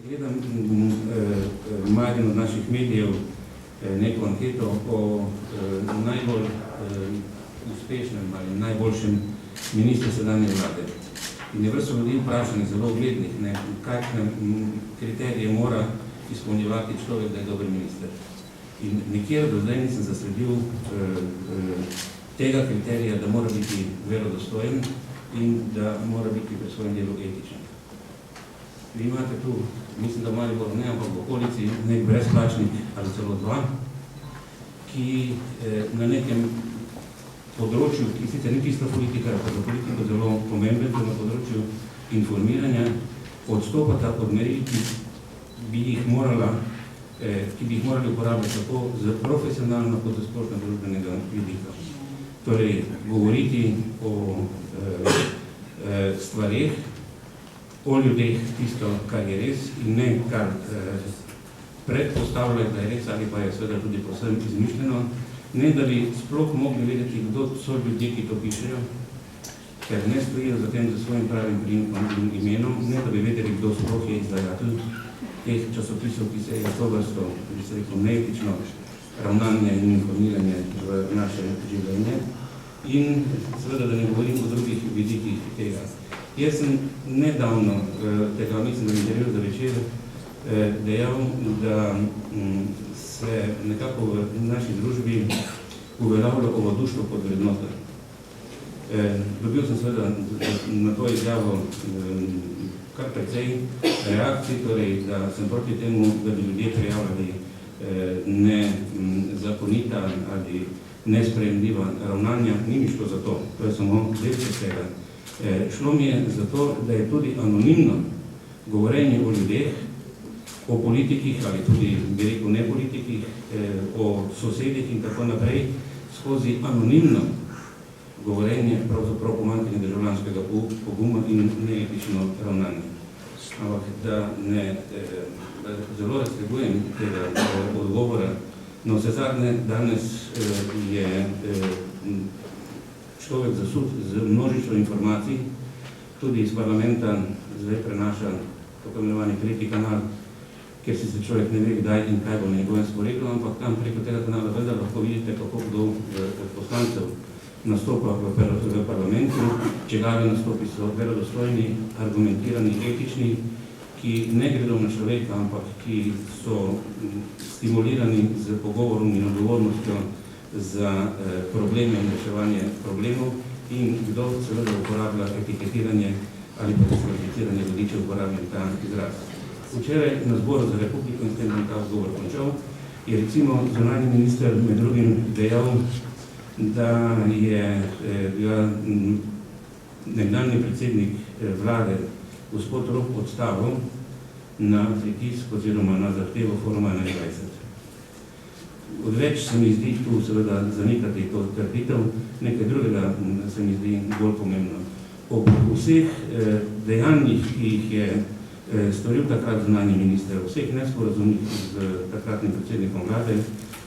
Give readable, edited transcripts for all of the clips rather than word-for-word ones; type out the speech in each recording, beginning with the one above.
Gledam Marjan od naših medijev neko anketo o najbolj uspešnem ali najboljšem ministru sedanje vlade. In je vrsto ljudi vprašanih, zelo uglednih, kakšne kriterije mora izpolnjevati človek, da je dober minister. In nikjer do zdaj nisem zasledil tega kriterija, da mora biti verodostojen in da mora biti pri svojem delu etičen. Vi imate tu, mislim, da v Mariboru ne, ampak v okolici nek brezplačnik ali celo dva, ki na nekem področju, ki sicer ni tista politika, pa za politiko zelo pomemben, na področju informiranja, odstopata od meril, ki bi jih morali uporabljati tako z profesionalno kot z splošno družbenega vidika. Torej, govoriti o stvareh, o ljudeh tisto, kar je res in ne kar predpostavlja, da je res ali pa je seveda tudi povsem izmišljeno, ne da bi sploh mogli vedeti, kdo so ljudje, ki to pišejo, ker ne stojijo za tem za svojim pravim priimkom in imenom, ne da bi vedeli, kdo sploh je izdajatelj teh časopisov, ki se je to vrsto, bi se rekel, neetično ravnanje in informiranje v naše življenje. In seveda, da ne govorim o drugih vidikih tega. Jaz sem nedavno, tega mislim, da mi intervju za večer, dejal, da se nekako v naši družbi uveljavlja ovaduštvo kot vrednota. Dobil sem seveda na to izjavo kar precej reakcij, torej, da sem proti temu, da bi ljudje prijavljali nezakonita ali nesprejemljiva ravnanja. Ni mi šlo za to, to je samo delček tega. Šlo mi je za to, da je tudi anonimno govorenje o ljudeh, o politikih ali tudi, bi rekel, ne politikih, o sosedih in tako naprej, skozi anonimno govorenje pravzaprav pomanjkanje državljanskega poguma in neetično ravnanje. Ampak da ne zelo raztegujem tega odgovora, no vse zadnje danes je človek zasut z množično informacij, tudi iz parlamenta zdaj prenaša tako imenovani tretji kanal, kjer si se človek ne ve, kdaj in kaj bo na njegovem sporedu, ampak tam preko tega kanala vendar lahko vidite, kako kdo od poslancev nastopa v parlamentu, čigavi nastopi so verodostojni, argumentirani, etični, ki ne gredo na človeka, ampak ki so stimulirani z pogovorom in odgovornostjo za probleme in reševanje problemov in kdo seveda uporablja etiketiranje ali pa diskvalificiranje ljudi, če uporabljam ta izraz. Včeraj na Zboru za Republiko, in s tem bom ta odgovor končal, je recimo zunanji minister med drugim dejal, da je nekdanji predsednik vlade gospod Rop odstavil na pritisk oziroma na zahtevo Foruma 21. Odveč se mi zdi tu seveda zanikati to trditev, nekaj drugega se mi zdi bolj pomembno. Ob vseh dejanjih, ki jih je storil takrat zunanji minister, vseh nesporazumih z takratnim predsednikom vlade,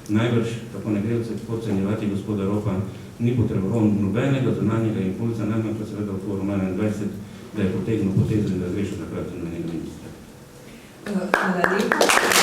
najbrž, tako ne gre podcenjevati gospoda Ropa, ni potreboval nobenega zunanjega impulsa, najmanj pa seveda v Forum 21, da je potegnil potezo in razrešil takrat zunanjega ministra. Hvala lepa.